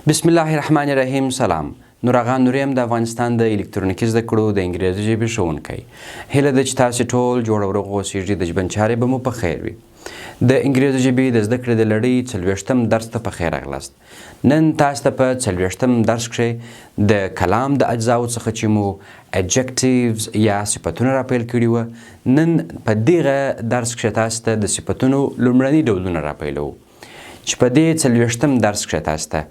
بسم الله الرحمن الرحیم. سلام. نور آغا نوریم د افغانستان د الکترونیکي زده کړو د انګریزي ژبې ښوونکی. هیله ده چې تاسې ټول جوړ او روغ اوسیږئ. د ژوند چارې به مو په خیر وي. د انګریزي ژبې د زده کړې د لړۍ 40م درس ته په خیر راغلاست. نن تاسو ته په 40م درس کښې د کلام د اجزاو څخه چې مو adjectives یا صفتونه راپیل کړي وه، نن په دغه درس کښې تاسو ته د صفتونو لومړني ډولونه راپیلوو چې په دې 40م درس کښې تاسو ته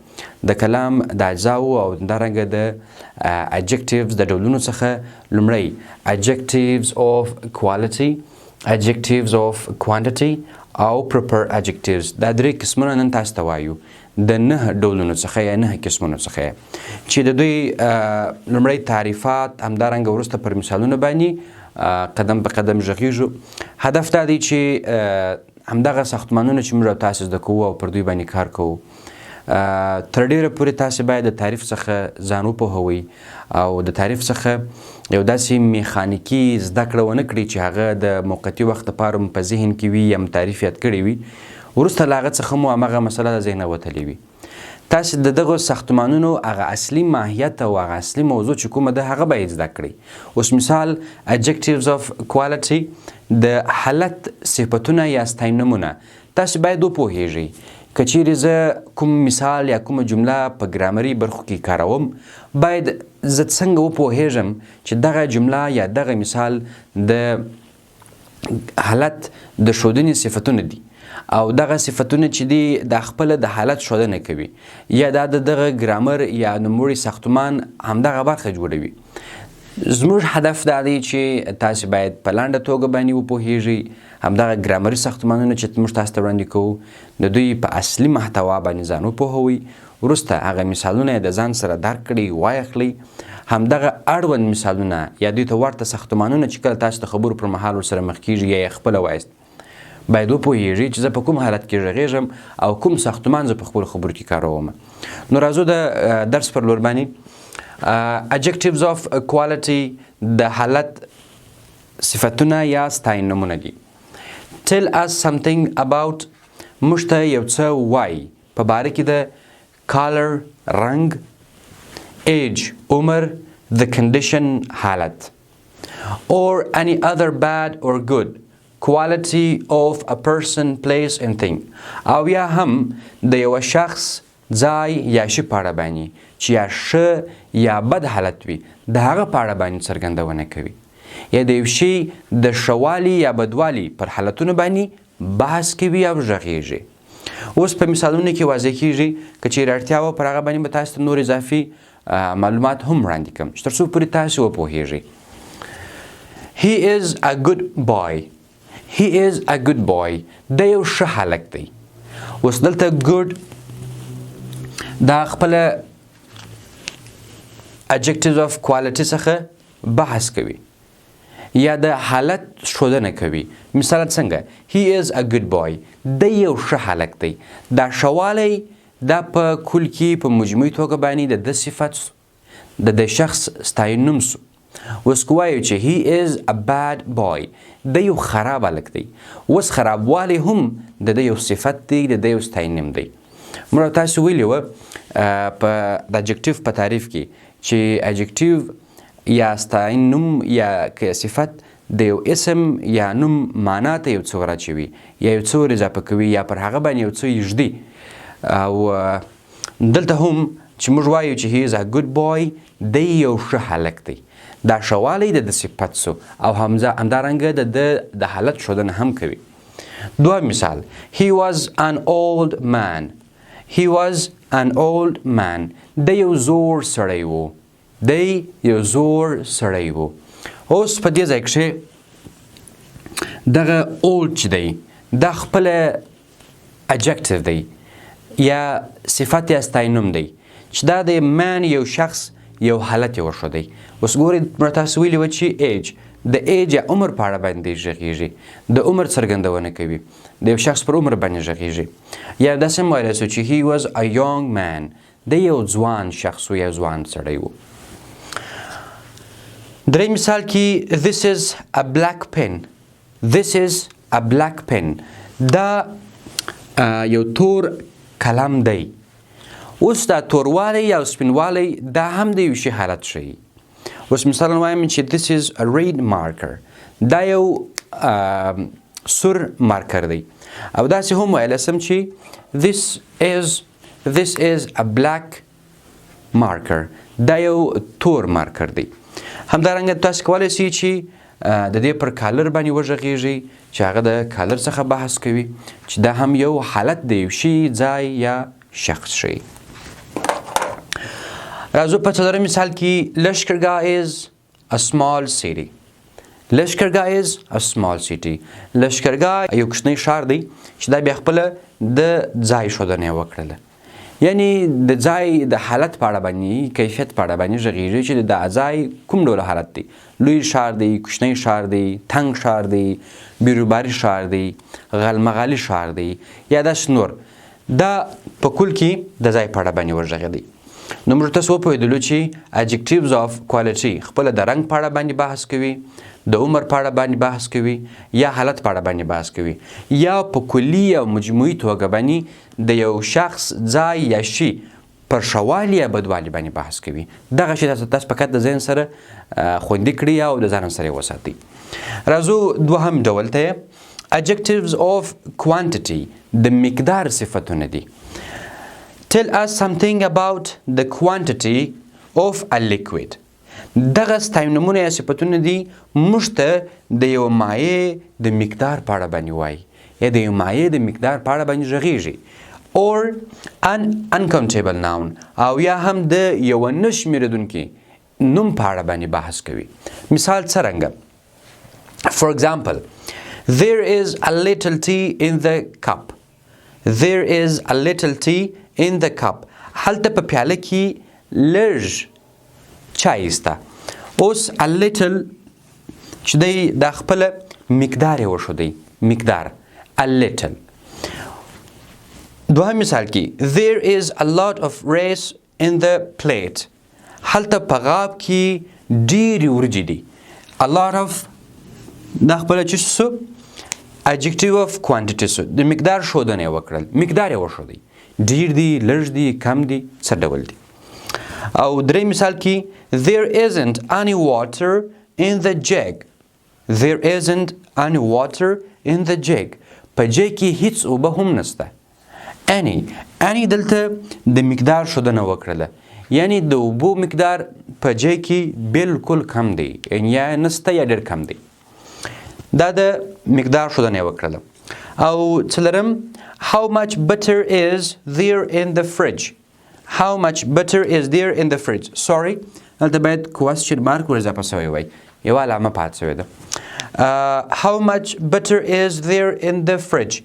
د کلام د اجزاو او همدارنګه د adjectives د ډولونو څخه لومړی adjectives of quality، adjectives of quantity او proper adjectives دا درې قسمونه نن تاسو ته وایو د 9 ډولونو څخه یا 9 قسمونو څخه چې د دوی لومړی تعریفات همدارنګه وروسته پر مثالونو باندې قدم په قدم غږیږو. هدف دا دی چې همدغه ساختمانونه چې موږ تاسو زده کوو او پر دوی باندې کار کوو تر ډیره پورې تاسو باید د تعریف څخه ځان وپوهوئ او د تعریف څخه یو داسې میخانیکي زده کړه ونه کړئ چې هغه د موقتي وخت لپاره مو په ذهن کې وي یا مو تعریف یاد کړی وي، وروسته له هغه څخه مو همغه مسله د ذهنه وتلې وي. تاسو د دغو ساختمانونو هغه اصلي ماهیت او هغه اصلي موضوع چې کومه ده هغه باید زده کړئ. اوس مثال adjectives of quality د حالت صفتونه یا ستاینومونه تاسو باید وپوهېږئ. که چیرې زه کوم مثال یا کومه جمله په ګرامري برخو کې کاروم، باید زه څنګه وپوهېږم چې دغه جمله یا دغه مثال د حالت د ښودنې صفتونه دي او دغه صفتونه چې دي د خپله د حالت ښودنه کوي یا دا د دغه ګرامر یا نوموړي ساختمان همدغه برخه جوړوي. زموږ هدف دا دی چې تاسو باید په لنډه توګه باندې وپوهېږئ همدغه ګرامري ساختمانونه چې موږ تاسو ته وړاندې کوو د دوی په اصلي محتوا باندې ځان وپوهوئ، وروسته هغه مثالونه د ځان سره درک کړئ، وایخلئ. همدغه اړوند مثالونه یا دوی ته ورته ساختمانونه چې کله تاسو د خبرو پر مهال ورسره مخ کېږي یا یې خپله وایست، باید وپوهېږئ چې زه په کوم حالت کې غږېږم او کوم ساختمان زه په خپلو خبرو کې کاروم. نو راځو د درس پر لور باندې. adjectives of quality د حالت صفتونه یا ستاینومونه دي. tell us something about موږ ته یو څه وایي په باره کې د color رنګ، age عمر، the condition حالت or any other bad or good quality of a person, place and thing او یا هم د یو شخص، ځای یا شي په اړه باندې چې یا ښه یا بد حالت وي د هغه په اړه باندې څرګندونه کوي یا د یو شي د ښهوالي یا بدوالي پر حالتونو باندې بحث کوي او غږیږي. اوس په مثالونو کې واضح کیږي که چیرې اړتیا وه پر هغه باندې به تاسو ته نور اضافي معلومات هم وړاندې کړم چې تر څو پورې تاسو وپوهیږئ. He is a good boy. He is a good boy. د یو ښه هلک دی. اوس دلته good دا خپله adjectives of quality څخه بحث کوي یا د حالت ښودنه کوي. مثلا څنګه he is a good boy د یو ښه هلک دی. دا ښهوالی دا په کل کې په مجموعي توګه باندې د صفت سو د شخص ستاینوم سو. اوس که وایو چې he is a bad boy د یو خراب هلک دی، اوس خرابوالی هم د یو صفت دی، د یو ستاینوم دی. موږ تاسو ویلي وه په د adjective په تعریف کې چې adjective یا ستاینوم یا که صفت د یو اسم یا نوم معنا ته یو څه ورچوي یا یو څه ور اضافه کوي یا پر هغه باندې یو څه یږدي. او دلته هم چې موږ وایو چې he is a good boy دی یو ښه هلک دی، دا ښهوالی د صفت سو او همدارنګه د حالت ښودنه هم کوي. دویم مثال he was an old man. He was an old man د یو زوړ سړی و، دی یو زوړ سړی و. اوس په دې ځای کښې دغه old چې دی دا خپله adjective دی یا صفت یا ستاینوم دی چې دا د man یو شخص یو حالت یې وښودی. اوس ګورئ موږ تاسو ویلي وه چې age د ایج یا عمر په اړه باندې غږیږي، د عمر څرګندونه کوي، د یو شخص پر عمر باندې غږیږي. یا داسې هم ویلی سو چې he was a young man د یو ځوان شخص و یا ځوان سړی و. درې مثال کې this is a black pen. This is a black pen دا یو تور کلم دی. اوس دا توروالی یا سپینوالی دا هم د یو شي حالت ښیي. اوس مثلا وایم چې this is a red marker. دا یو سور مارکر دی. او داسې هم ویلی سم چې this is a black marker. دا یو تور مارکر دی. همدارنګه تاسو کولی شئ چې د دې پر کالر باندې وغږیږئ چې هغه د کالر څخه بحث کوي چې دا هم یو حالت د یو شي ځای یا شخص ښیي. راځو په څلورم مثال کې لشکرګاه is a small city. لشکرګاه is a small city. لشکرګاه یو کوچنی ښار دی چې دا بیا خپله د ځای ښودنه یې وکړله. یعنی د ځای د حالت په اړه باندې کیفیت په اړه باندې غږیږي چې دا ځای کوم ډول حالت دی. لوی ښار دی، کوچنی ښار دی، تنګ ښار دی، بیروباري ښار دی، غلمغالي ښار دی یا داسې نور. دا په کل کې د ځای په اړه باندې وغږېدی. نو موږ تاسو وپوهېدلو چې Adjectives of Quality خپله د رنګ په اړه باندې بحث کوي، د عمر په اړه باندې بحث کوي یا حالت په اړه باندې بحث کوي یا په کلي او مجموعي توګه باندې د یو شخص ځای یا شي پر ښوالي یا بدوالي باندې بحث کوي. دغه شی تاسو فقط د ذهن سره خوندي کړئ او د ځان سره یې وساتئ. راځو دوهم ډول ته Adjectives of Quantity د مقدار صفتونه دي. Tell us something about the quantity of a liquid. دغه ستاینومونه یا صفتونه دي موږ ته د یو مایع د مقدار په اړه باندې وایي یا د یو مایع د مقدار په اړه باندې غږیږي. or an uncountable noun او یا هم د یو نه شمېرېدونکي نوم په اړه باندې بحث کوي. مثال څرنګه؟ For example, there is a little tea in the cup. There is a little tea in the cup. هلته په پیاله کې لږ چای سته. اوس a little چې دی دا خپله مقدار یې وښودی. مقدار a little. دوهم مثال کې there is a lot of rice in the plate. هلته په غاب کې ډېرې وریجې دي. a lot of دا خپله چې سو Adjective of Quantity سو د مقدار ښودنه یې وکړل. مقدار یې وښودی. ډېر دي، لږ دي، کم دي، څه ډول دي. او درې مثال کې there isn't any water in the jug. There isn't any water in the jug. په جګ کې هیڅ اوبه هم نسته. any دلته د مقدار ښودنه وکړله. یعنی د اوبو مقدار په جګ کې بالکل کم دی. یعنی یا نسته یا ډېر کم دی. دا د مقدار ښودنه یې وکړله. او څلورم how much butter is there in the fridge. How much butter is there in the fridge. Sorry, دلته باید question mark ور اضافه شوی وای. یوه علامه پاتې شوې ده. How much butter is there in the fridge.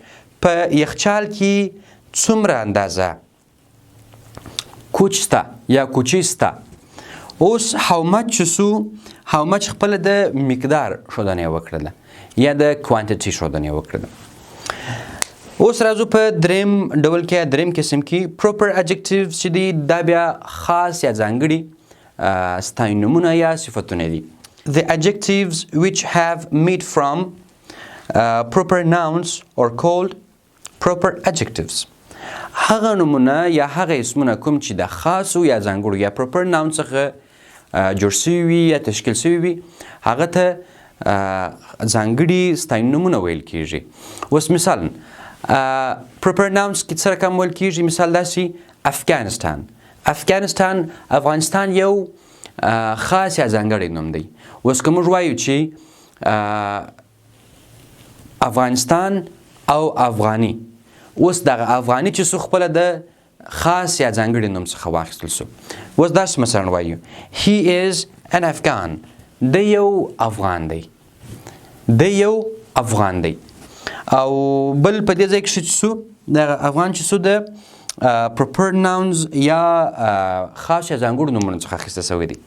په یخچال کې څومره اندازه کوچ سته یا کوچي سته. اوس how much سو how much خپله د مقدار ښودنه یې وکړله یا د کوانټیټي ښودنه یې وکړله. اوس راځو په دریم ډول کې دریم قسم کې proper adjectives چې دي دا بیا خاص یا ځانګړي ستاینومونه یا صفتونه دي. The adjectives which have made from proper nouns are called proper adjectives. هغه نومونه یا هغه اسمونه کوم چې د خاصو یا ځانګړو یا proper noun څخه جوړ سوي وي یا تشکیل سوي وي هغه ته ځانګړي ستاینومونه ویل کیږي. اوس مثلا proper nouns کې څه رقم ویل کیږي. مثال داسې افغانستان. افغانستان یو خاص یا ځانګړی نوم دی. اوس که موږ وایو چې افغانستان او افغاني، اوس دغه افغاني چې څو خپله د خاص یا ځانګړي نوم څخه واخیستل سو. اوس داسې مثلا وایو he is an Afghan. دی یو افغان دی. او بل په دې ځای کې چې څو دغه افغان چې څو د proper nouns یا خاص یا ځانګړو نومونو څخه اخیسته سوی دی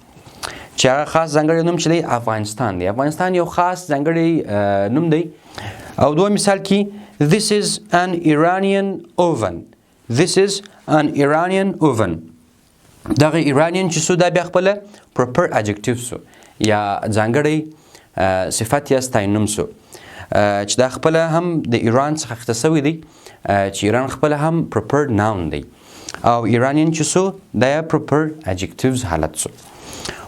چې هغه خاص ځانګړی نوم چې دی افغانستان دی. افغانستان یو خاص ځانګړی نوم دی. او دوه مثال کې this is an Iranian oven. دغه ایرانین چې څو دا بیا خپله proper adjective سو یا ځانګړی صفت یا ستاینوم سو چې دا خپله هم د ایران څخه اخیسته سوی دی چې ایران خپله هم proper noun دی. او ایرانین چې سو دا proper adjectives حالت سو.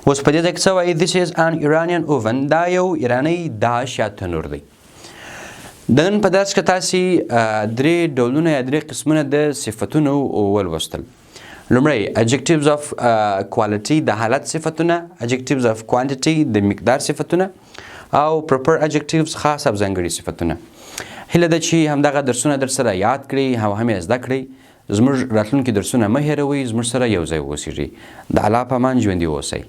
اوس په دې ځای کې څه وایي this is an Iranian oven دا یو ایرانی داش یا تنور دی. د نن په درس کې تاسي درې ډولونه یا درې قسمونه د صفتونو ولوستل. لومړی adjectives of quality د حالت صفتونه، adjectives of quantity د مقدار صفتونه او proper adjectives خاص او ځانګړي صفتونه. هیله ده چې همدغه درسونه در سره یاد کړئ او هم یې زده کړئ. زموږ راتلونکي درسونه مه هېروئ، زموږ سره یو ځای اوسیږئ. د الله په امان ژوندي اوسئ.